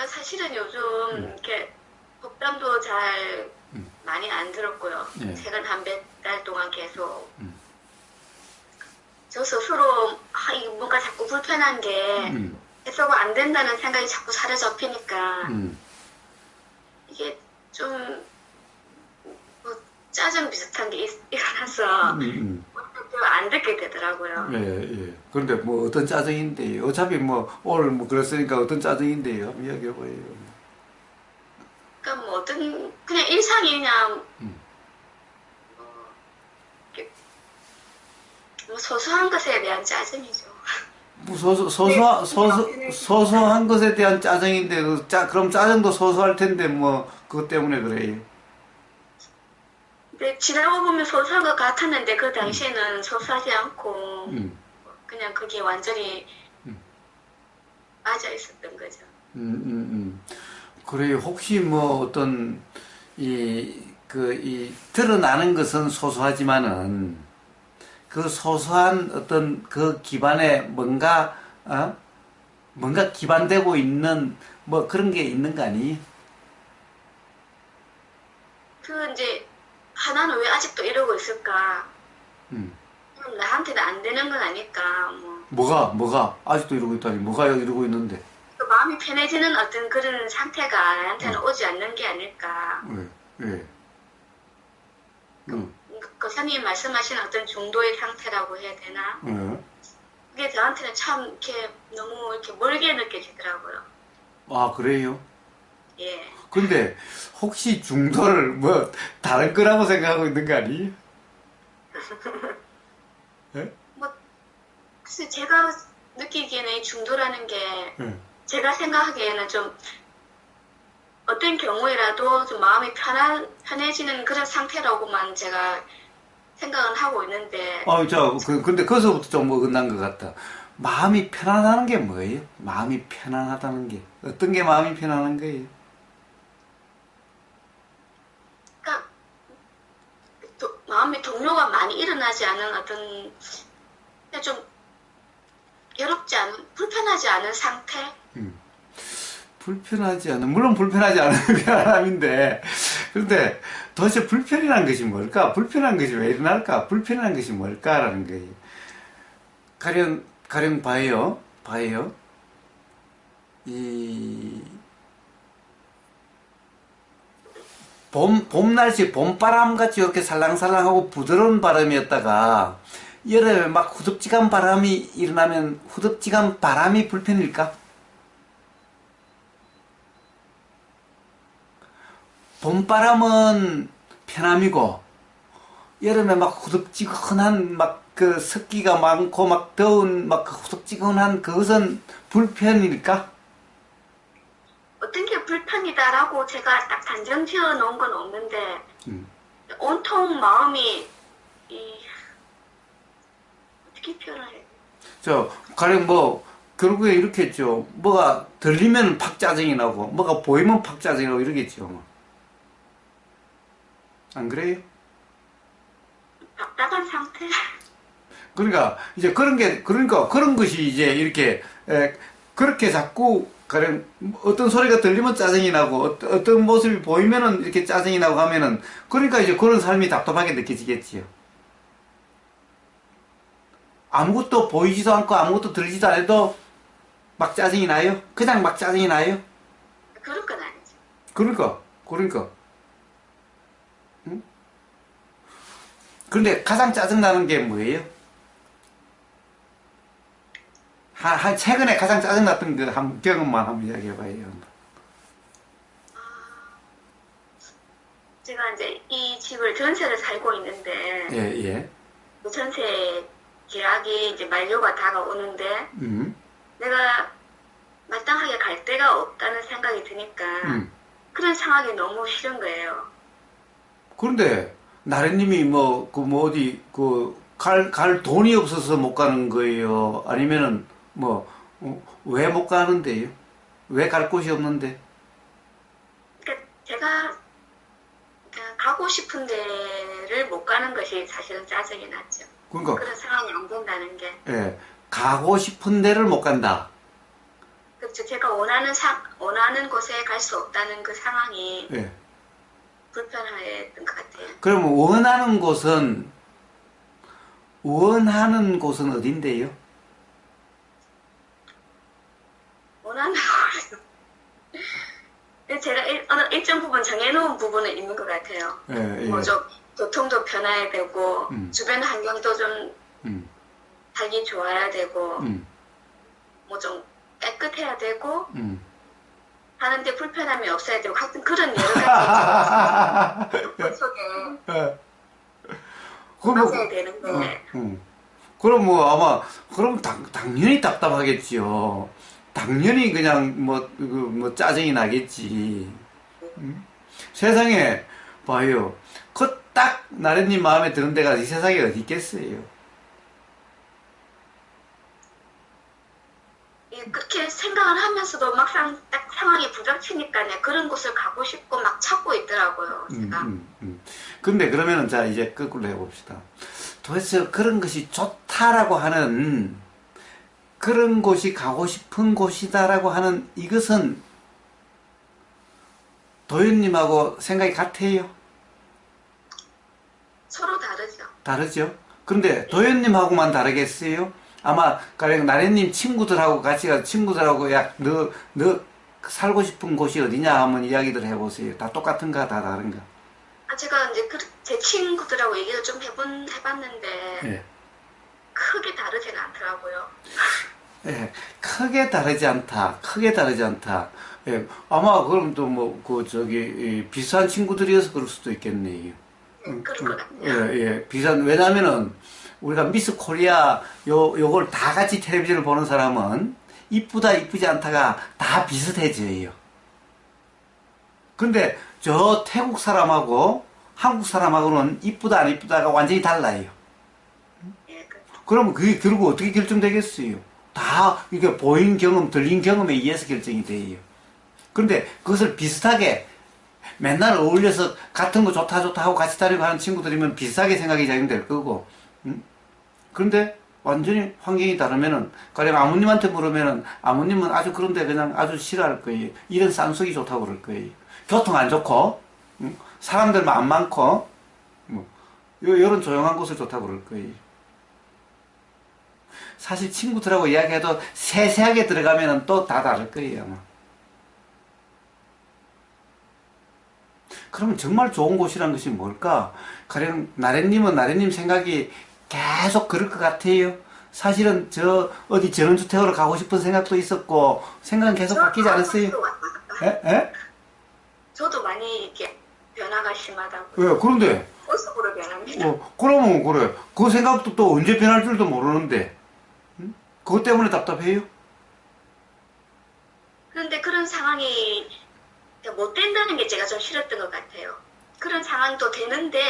제가 사실은 요즘 음, 이렇게 독담도 잘 음, 많이 안 들었고요. 예, 최근 한 몇 달 동안 계속 음, 저 스스로 이게 뭔가 자꾸 불편한 게 음, 해소가 안 된다는 생각이 자꾸 사로잡히니까 음, 이게 좀 뭐 짜증 비슷한 게 일어나서 음. 안 듣게 되더라고요. 예, 예. 그런데 뭐 어떤 짜증인데요? 어차피 뭐 오늘 뭐 그랬으니까 어떤 짜증인데요? 한번 이야기해봐요. 그러니까 뭐 어떤 그냥 일상이 그냥 음. 뭐, 이렇게 뭐 소소한 것에 대한 짜증이죠. 뭐 근데 마음이 안 편해지니까. 소소한 것에 대한 짜증인데, 그럼 짜증도 소소할 텐데, 뭐, 그것 때문에 그래요. 근데 지나고 보면 소소한 것 같았는데 그 음, 당시에는 소소하지 않고 음, 그냥 그게 완전히 음, 맞아 있었던 거죠. 그래요. 혹시 뭐 어떤, 드러나는 것은 소소하지만은, 그 소소한 어떤 그 기반에 뭔가 기반되고 있는 뭐 그런 게 있는 거 아니? 그 이제 하나는 왜 아직도 이러고 있을까? 음. 그럼 나한테는 안 되는 건 아닐까? 뭐 아직도 이러고 있다니, 뭐가 이러고 있는데? 그 마음이 편해지는 어떤 그런 상태가 나한테는 어, 오지 않는 게 아닐까? 왜, 왜, 응, 그 교사님 말씀하신 어떤 중도의 상태라고 해야 되나? 어? 그게 저한테는 참 이렇게 너무 이렇게 멀게 느껴지더라고요. 아, 그래요? 예. 근데 혹시 중도를 뭐 다른 거라고 생각하고 있는 거 아니? 예? 뭐 글쎄 제가 느끼기에는 이 중도라는 게 예. 제가 생각하기에는 좀 어떤 경우에라도 좀 마음이 편해지는 그런 상태라고만 제가 생각은 하고 있는데, 근데 거기서부터 좀 어긋난 것 같다. 마음이 편안하는 게 뭐예요? 마음이 편안하다는 게. 어떤 게 마음이 편안한 거예요? 그러니까 마음의 동요가 많이 일어나지 않은 어떤 좀 괴롭지 않은, 불편하지 않은 상태? 불편하지 않은, 물론 불편하지 않은 사람인데, 그런데 도대체 불편이라는 것이 뭘까? 불편한 것이 왜 일어날까? 불편한 것이 뭘까라는 거예요. 가령 봐요. 이, 봄 날씨, 봄바람 같이 이렇게 살랑살랑하고 부드러운 바람이었다가, 여름에 막 후덥지간 바람이 일어나면 후덥지간 바람이 불편일까? 봄바람은 편함이고, 여름에 막 후덥지근한 막 그 습기가 많고 막 더운 막 그 후덥지근한 그것은 불편일까? 어떤 게 불편이다라고 제가 딱 단정 지어 놓은 건 없는데, 음. 온통 마음이, 이, 어떻게 표현을 해야 돼? 가령 뭐 결국에 이렇게 했죠. 뭐가 들리면 팍 짜증이 나고 뭐가 보이면 팍 짜증이 나고 이러겠죠. 뭐. 안 그래요? 답답한 상태? 그러니까 이제 그러니까 그런 것이 이제 이렇게 그렇게 자꾸 가령 어떤 소리가 들리면 짜증이 나고 어떤 모습이 보이면은 이렇게 짜증이 나고 하면은 그러니까 이제 그런 삶이 답답하게 느껴지겠지요. 아무것도 보이지도 않고 아무것도 들리지도 않아도 막 짜증이 나요? 그냥 막 짜증이 나요? 그럴 건 아니지. 그러니까. 응? 그런데 가장 짜증나는 게 뭐예요? 최근에 가장 짜증났던 그 경험만 한번 이야기해봐요. 제가 이제 이 집을 전세를 살고 있는데, 예, 예. 그 전세 계약이 이제 만료가 다가오는데, 음, 내가 마땅하게 갈 데가 없다는 생각이 드니까, 음. 그런 상황이 너무 싫은 거예요. 그런데, 나래님이 갈 돈이 없어서 못 가는 거예요? 아니면은, 왜 못 가는데요? 왜 갈 곳이 없는데? 그러니까 제가 그냥 가고 싶은 데를 못 가는 것이 사실은 짜증이 났죠. 그러니까, 그런 상황이 안 된다는 게. 예, 가고 싶은 데를 못 간다. 그쵸. 제가 원하는 곳에 갈 수 없다는 그 상황이 예. 불편했던 것 같아요. 그러면 원하는 곳은 어딘데요? 원하는 곳. 제가 어느 일정 부분 정해놓은 부분은 있는 것 같아요. 예, 예. 뭐 좀 교통도 편해야 되고 주변 환경도 좀 음, 살기 좋아야 되고 음, 뭐 좀 깨끗해야 되고 음. 하는데 불편함이 없어야 되고 하여튼 그런 여러 가지 조건 속에 예. 맞아야 되는데 그럼 뭐 아마 그럼 당연히 답답하겠지요. 당연히 그냥 뭐 짜증이 나겠지. 세상에 봐요. 그 딱 나래님 마음에 드는 데가 이 세상에 어디 있겠어요. 예, 그렇게 생각을 하면서도 막상 딱 상황이 부닥치니까요 그런 곳을 가고 싶고 막 찾고 있더라고요 제가. 근데 그러면은 자 이제 거꾸로 해봅시다. 도대체 그런 것이 좋다라고 하는 그런 곳이 가고 싶은 곳이다라고 하는 이것은 도윤님하고 생각이 같아요? 서로 다르죠. 다르죠? 근데 도윤님하고만 다르겠어요? 아마 가령 나래님 친구들하고 같이 가 친구들하고 너 살고 싶은 곳이 어디냐 하면 이야기들 해보세요. 다 똑같은가 다 다른가? 제가 이제 제 친구들하고 얘기를 좀 해봤는데 예. 크게 다르지는 않더라고요. 예, 크게 다르지 않다. 크게 다르지 않다. 예, 아마 그럼 또 비슷한 친구들이어서 그럴 수도 있겠네요. 그럴 것 같아요. 예, 예, 왜냐면은 우리가 미스 코리아 요걸 다 같이 텔레비전을 보는 사람은 이쁘다 이쁘지 않다가 다 비슷해져요. 근데 저 태국 사람하고 한국 사람하고는 이쁘다 안 이쁘다가 완전히 달라요. 예, 그러면 그게 결국 어떻게 결정되겠어요? 다 이게 보인 경험, 들린 경험에 의해서 결정이 돼요. 그런데 그것을 비슷하게 맨날 어울려서 같은 거 좋다 하고 같이 다니고 하는 친구들이면 비슷하게 생각이 작용될 거고, 그런데 완전히 환경이 다르면은, 가령 아버님한테 물으면은 아버님은 아주 그런데 그냥 아주 싫어할 거예요. 이런 산속이 좋다고 그럴 거예요. 교통 안 좋고, 사람들만 안 많고, 이런 조용한 곳을 좋다고 그럴 거예요. 사실 친구들하고 이야기해도 세세하게 들어가면은 또 다 다를 거예요, 아마. 그러면 정말 좋은 곳이란 것이 뭘까? 가령 나래님은 나래님 생각이 계속 그럴 것 같아요. 사실은 어디 전원주택으로 가고 싶은 생각도 있었고 생각은 계속 바뀌지 않았어요. 에? 에? 저도 많이 이렇게 변화가 심하다고. 왜? 그런데 모습으로 변합니다. 그러면 그래. 그 생각도 또 언제 변할 줄도 모르는데 그것 때문에 답답해요? 그런데 그런 상황이 못 된다는 게 제가 좀 싫었던 것 같아요. 그런 상황도 되는데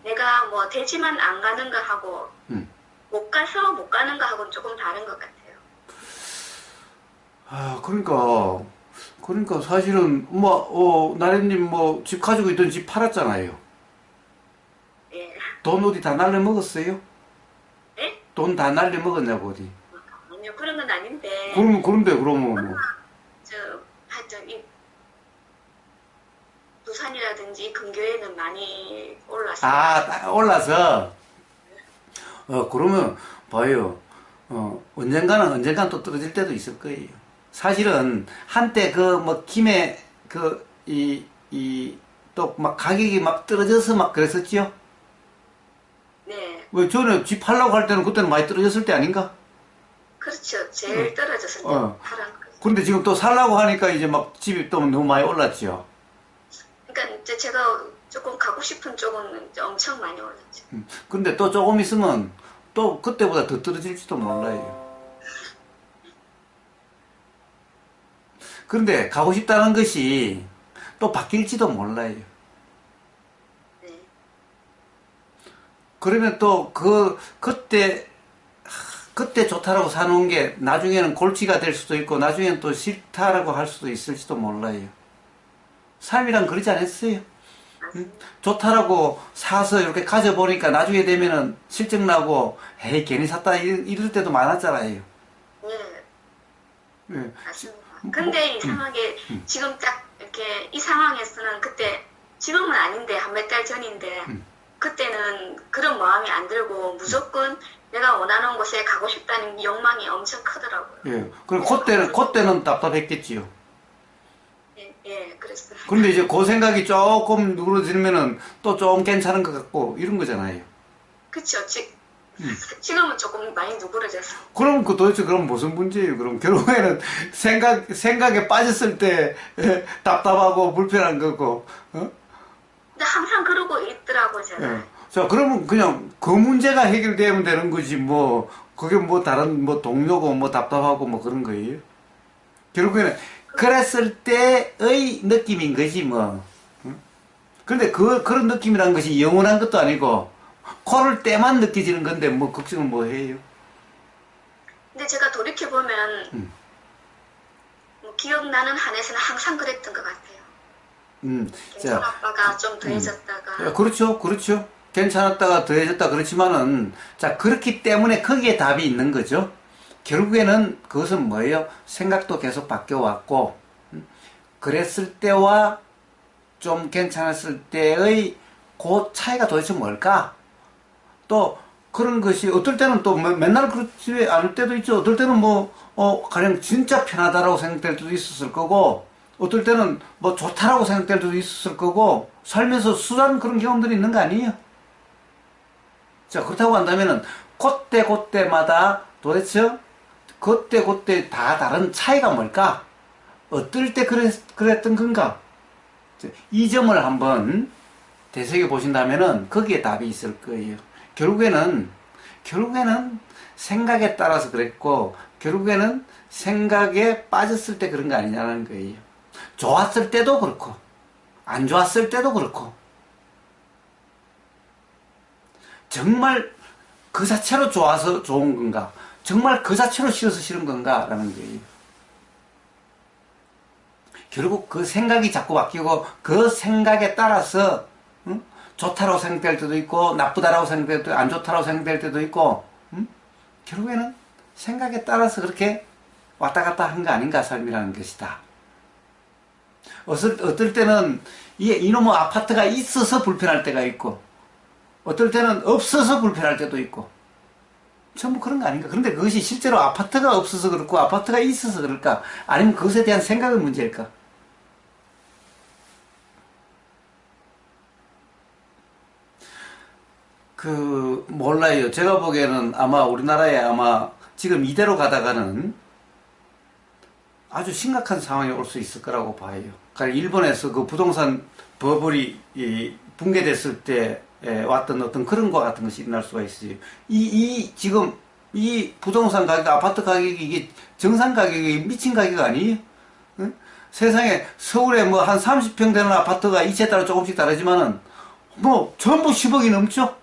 내가 뭐 되지만 안 가는 거 하고 못 가서 못 가는 거 하고는 조금 다른 것 같아요. 그러니까 사실은 나래님 집 가지고 있던 집 팔았잖아요. 예. 돈 어디 다 날려 먹었어요? 예? 돈 다 날려 먹었냐고 어디? 아니요, 그런 건 아닌데. 그런데 그러면 하여튼 부산이라든지 근교에는 많이 올랐어요. 올라서 그러면 봐요. 언젠가는 또 떨어질 때도 있을 거예요. 사실은 한때 김에 또 막 가격이 막 떨어져서 막 그랬었지요. 네. 왜 전에 집 팔려고 할 때는 그때는 많이 떨어졌을 때 아닌가? 그렇죠. 제일 떨어졌을 때 파란 거. 그런데 지금 또 살라고 하니까 이제 막 집이 또 너무 많이 올랐죠. 그러니까 이제 제가 조금 가고 싶은 쪽은 이제 엄청 많이 올랐죠. 근데 또 조금 있으면 또 그때보다 더 떨어질지도 몰라요. 그런데 가고 싶다는 것이 또 바뀔지도 몰라요. 네. 그러면 또 그때 좋다라고 사놓은 게 나중에는 골치가 될 수도 있고 나중에는 또 싫다라고 할 수도 있을지도 몰라요. 삶이란 그러지 않았어요? 좋다라고 사서 이렇게 가져보니까 나중에 되면은 실증나고 에이 괜히 샀다 이럴 때도 많았잖아요. 네. 예. 맞습니다. 근데 이상하게 지금 딱 이렇게 이 상황에서는 그때 지금은 아닌데 한 몇 달 전인데 그때는 그런 마음이 안 들고 무조건 내가 원하는 곳에 가고 싶다는 욕망이 엄청 크더라고요. 예. 그럼 그때는 답답했겠지요. 예, 그랬어요. 그런데 이제 그 생각이 조금 누그러지면은 또 좀 괜찮은 것 같고 이런 거잖아요. 그쵸. 지금은 조금 많이 누그러졌어요. 그럼 도대체 그럼 무슨 문제예요? 그럼 결국에는 생각에 빠졌을 때 답답하고 불편한 거고, 어? 근데 항상 그러고 있더라고요, 제가. 예. 자, 그러면 그냥 그 문제가 해결되면 되는 거지, 뭐, 그게 뭐 다른 뭐 동료고 뭐 답답하고 뭐 그런 거예요. 결국에는 그랬을 때의 느낌인 거지, 뭐. 응? 근데 그런 느낌이라는 것이 영원한 것도 아니고, 코를 때만 느껴지는 건데, 뭐, 걱정을 뭐 해요. 근데 제가 돌이켜보면, 뭐 기억나는 한에서는 항상 그랬던 것 같아요. 괜찮았다가 좀 더해졌다가. 그렇죠, 그렇죠. 괜찮았다가 더해졌다 그렇지만은, 자, 그렇기 때문에 거기에 답이 있는 거죠. 결국에는 그것은 뭐예요? 생각도 계속 바뀌어왔고, 그랬을 때와 좀 괜찮았을 때의 그 차이가 도대체 뭘까? 또, 그런 것이, 어떨 때는 또 맨날 그렇지 않을 때도 있죠. 어떨 때는 뭐, 가령 진짜 편하다라고 생각될 때도 있었을 거고, 어떨 때는 뭐 좋다라고 생각될 때도 있었을 거고, 살면서 수많은 그런 경험들이 있는 거 아니에요? 자, 그렇다고 한다면은, 그때마다 도대체, 그때 다 다른 차이가 뭘까? 어떨 때 그랬던 건가? 이 점을 한번 되새겨 보신다면은, 거기에 답이 있을 거예요. 결국에는 생각에 따라서 그랬고, 결국에는 생각에 빠졌을 때 그런 거 아니냐는 거예요. 좋았을 때도 그렇고, 안 좋았을 때도 그렇고, 정말 그 자체로 좋아서 좋은 건가? 정말 그 자체로 싫어서 싫은 건가? 라는 거예요. 결국 그 생각이 자꾸 바뀌고, 그 생각에 따라서, 응? 좋다라고 생각될 때도 있고, 나쁘다라고 생각될 때도, 안 좋다라고 생각될 때도 있고, 응? 결국에는 생각에 따라서 그렇게 왔다 갔다 한 거 아닌가, 삶이라는 것이다. 어떨 때는 이놈의 아파트가 있어서 불편할 때가 있고, 어떨 때는 없어서 불편할 때도 있고, 전부 그런 거 아닌가? 그런데 그것이 실제로 아파트가 없어서 그렇고, 아파트가 있어서 그럴까? 아니면 그것에 대한 생각의 문제일까? 몰라요. 제가 보기에는 아마 우리나라에 아마 지금 이대로 가다가는 아주 심각한 상황이 올 수 있을 거라고 봐요. 그러니까 일본에서 그 부동산 버블이 붕괴됐을 때 왔던 어떤 그런 것 같은 것이 일어날 수가 있어요. 지금 이 부동산 가격, 아파트 가격이 이게 정상 가격이 미친 가격 아니에요? 응? 세상에 서울에 뭐 한 30평 되는 아파트가 이치에 따라 조금씩 다르지만은 뭐 전부 10억이 넘죠?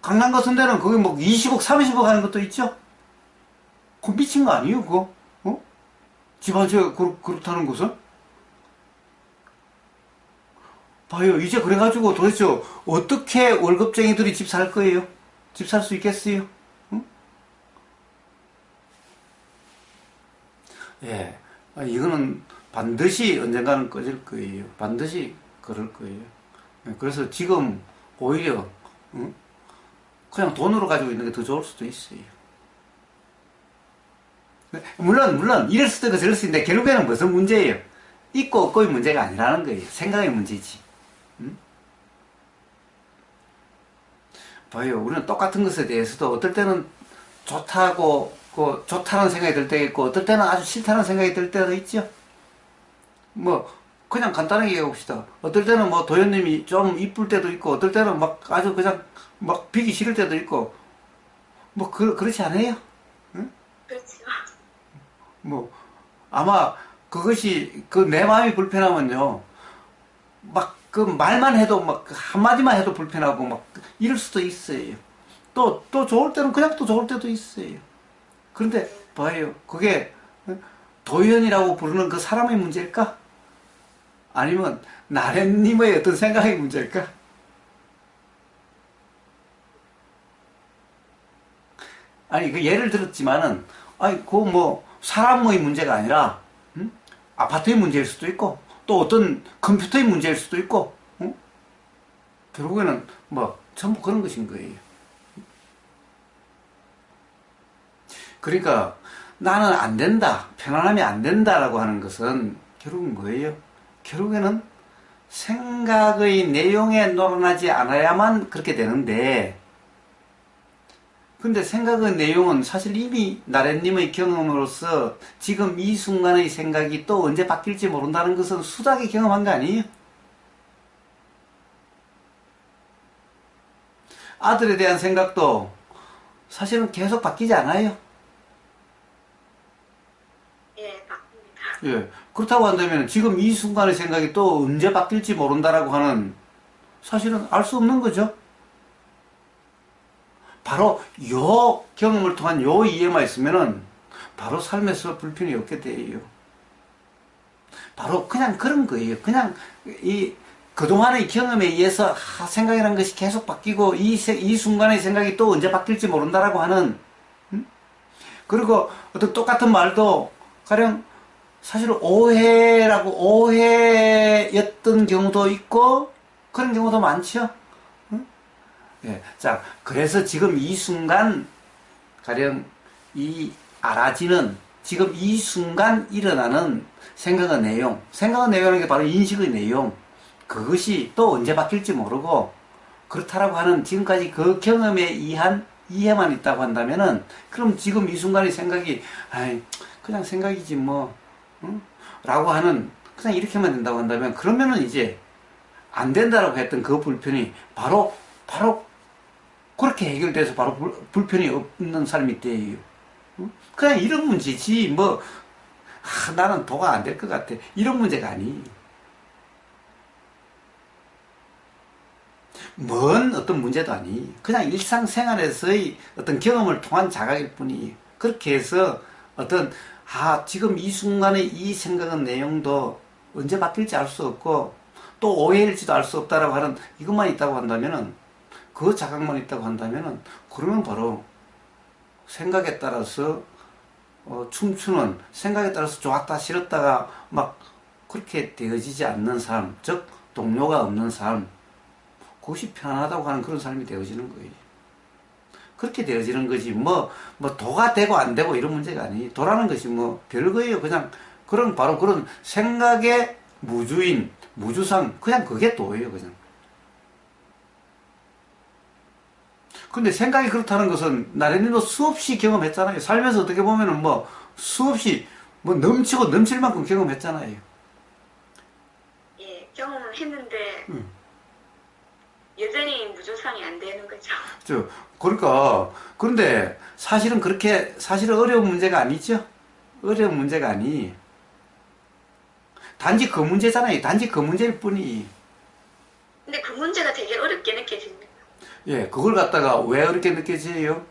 강남 같은 데는 거기 뭐 20억, 30억 하는 것도 있죠? 그거 미친 거 아니에요, 그거? 집 한 채가 그렇다는 것은? 봐요. 이제 그래가지고 도대체 어떻게 월급쟁이들이 집 살 거예요? 집 살 수 있겠어요? 응? 예. 이거는 반드시 언젠가는 꺼질 거예요. 반드시 그럴 거예요. 그래서 지금 오히려, 응? 그냥 돈으로 가지고 있는 게 더 좋을 수도 있어요. 물론 이럴 수도 있고 저럴 수도 있는데 결국에는 무슨 문제예요? 있고 없고의 문제가 아니라는 거예요. 생각의 문제지. 응? 봐요. 우리는 똑같은 것에 대해서도 어떨 때는 좋다는 생각이 들 때가 있고 어떨 때는 아주 싫다는 생각이 들 때도 있죠. 뭐 그냥 간단하게 얘기해 봅시다. 어떨 때는 뭐 도현님이 좀 이쁠 때도 있고 어떨 때는 막 아주 그냥 막 비기 싫을 때도 있고 뭐 그렇지 않아요? 응? 그렇죠. 뭐 아마 그것이 내 마음이 불편하면요 막 그 말만 해도 막 한마디만 해도 불편하고 막 이럴 수도 있어요. 또 좋을 때는 그냥 또 좋을 때도 있어요. 그런데 봐요, 그게 도현이라고 부르는 그 사람의 문제일까? 아니면 나래님의 어떤 생각의 문제일까? 아니 그 예를 들었지만은 아니 그 뭐 사람의 문제가 아니라 아파트의 문제일 수도 있고, 또 어떤 컴퓨터의 문제일 수도 있고, 결국에는 뭐 전부 그런 것인 거예요. 그러니까 나는 안 된다, 편안함이 안 된다라고 하는 것은 결국은 뭐예요? 결국에는 생각의 내용에 놀아나지 않아야만 그렇게 되는데, 근데 생각의 내용은 사실 이미 나래님의 경험으로서 지금 이 순간의 생각이 또 언제 바뀔지 모른다는 것은 수작에 경험한 거 아니에요? 아들에 대한 생각도 사실은 계속 바뀌지 않아요. 예, 바쁩니다. 예. 그렇다고 한다면 지금 이 순간의 생각이 또 언제 바뀔지 모른다라고 하는 사실은 알 수 없는 거죠. 바로 요 경험을 통한 요 이해만 있으면은 바로 삶에서 불편이 없게 돼요. 바로 그냥 그런 거예요. 그냥 이 그동안의 경험에 의해서 생각이라는 것이 계속 바뀌고 이 순간의 생각이 또 언제 바뀔지 모른다라고 하는 그리고 어떤 똑같은 말도 가령 사실 오해였던 경우도 있고 그런 경우도 많죠. 예. 자, 그래서 지금 이 순간 가령 이 알아지는 지금 이 순간 일어나는 생각의 내용이라는 게 바로 인식의 내용. 그것이 또 언제 바뀔지 모르고 그렇다라고 하는 지금까지 그 경험에 의한 이해만 있다고 한다면은 그럼 지금 이 순간의 생각이 아이 그냥 생각이지 뭐 응? 라고 하는 그냥 이렇게만 된다고 한다면 그러면은 이제 안 된다라고 했던 그 불편이 바로 그렇게 해결돼서 바로 불편이 없는 삶이 돼요. 그냥 이런 문제지 뭐 나는 도가 안 될 것 같아 이런 문제가 아니에요. 먼 어떤 문제도 아니 그냥 일상생활에서의 어떤 경험을 통한 자각일 뿐이에요. 그렇게 해서 어떤 지금 이 순간의 이 생각의 내용도 언제 바뀔지 알 수 없고 또 오해일지도 알 수 없다라고 하는 이것만 있다고 한다면은 그 자각만 있다고 한다면은 그러면 바로 생각에 따라서 춤추는 생각에 따라서 좋았다 싫었다가 막 그렇게 되어지지 않는 삶, 즉 동료가 없는 삶, 그것이 편안하다고 하는 그런 삶이 되어지는 거예요. 그렇게 되어지는 거지 뭐 도가 되고 안 되고 이런 문제가 아니에요. 도라는 것이 뭐 별거예요. 그냥 바로 그런 생각의 무주인 무주상 그냥 그게 도예요. 그냥. 근데 생각이 그렇다는 것은 나래님도 수없이 경험했잖아요. 살면서 어떻게 보면은 뭐 수없이 뭐 넘치고 넘칠 만큼 경험했잖아요. 예, 경험을 했는데 응. 여전히 무조상이 안 되는 거죠. 그러니까 그런데 사실은 사실은 어려운 문제가 아니죠. 어려운 문제가 아니. 단지 그 문제잖아요. 단지 그 문제일 뿐이. 근데 그 문제가 되게 어렵게 느껴집니다. 예, 그걸 갖다가 왜 어렵게 느껴져요?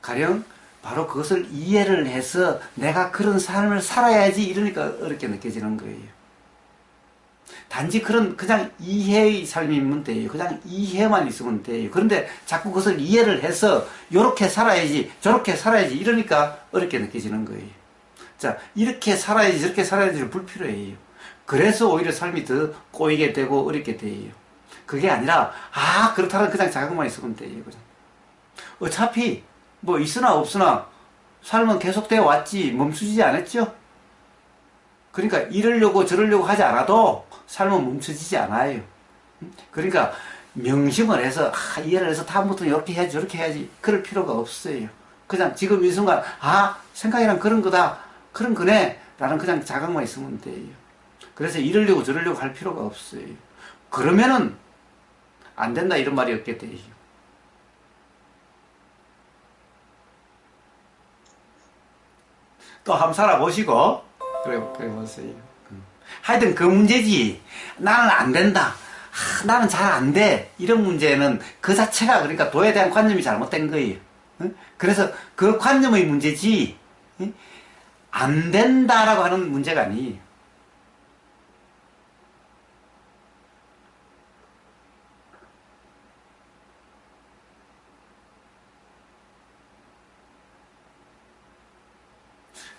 가령 바로 그것을 이해를 해서 내가 그런 삶을 살아야지 이러니까 어렵게 느껴지는 거예요. 단지 그냥 이해의 삶이면 돼요. 그냥 이해만 있으면 돼요. 그런데 자꾸 그것을 이해를 해서 요렇게 살아야지 저렇게 살아야지 이러니까 어렵게 느껴지는 거예요. 자, 이렇게 살아야지 저렇게 살아야지를 불필요해요. 그래서 오히려 삶이 더 꼬이게 되고 어렵게 돼요. 그게 아니라 그렇다면 그냥 자각만 있으면 돼요. 그냥. 어차피 뭐 있으나 없으나 삶은 계속되어 왔지 멈추지 않았죠. 그러니까 이러려고 저러려고 하지 않아도 삶은 멈춰지지 않아요. 그러니까 명심을 해서 이해를 해서 다음부터는 이렇게 해야지 저렇게 해야지 그럴 필요가 없어요. 그냥 지금 이 순간 생각이란 그런 거다 그런 거네 라는 그냥 자각만 있으면 돼요. 그래서 이러려고 저러려고 할 필요가 없어요. 그러면은 안 된다 이런 말이 없게 돼요. 또 한번 살아보시고 그래 보세요. 하여튼 그 문제지. 나는 안 된다. 나는 잘 안 돼. 이런 문제는 그 자체가 그러니까 도에 대한 관념이 잘못된 거예요. 그래서 그 관념의 문제지 안 된다라고 하는 문제가 아니에요.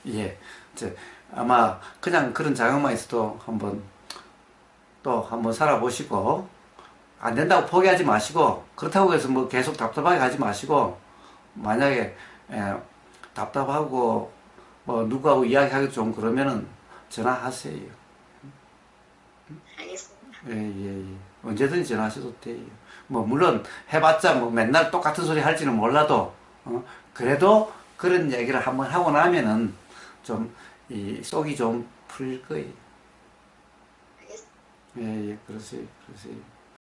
예. 이제 아마 그냥 그런 자극만 있어도 또 한번 살아보시고, 안 된다고 포기하지 마시고, 그렇다고 해서 뭐 계속 답답하게 가지 마시고, 만약에 답답하고 뭐 누구하고 이야기하기 좀 그러면은 전화하세요. 알겠습니다. 예. 언제든지 전화하셔도 돼요. 뭐 물론 해봤자 뭐 맨날 똑같은 소리 할지는 몰라도 그래도 그런 얘기를 한번 하고 나면은 좀 이 속이 좀 풀릴 거예요. 알겠습니다. 예, 그러세요.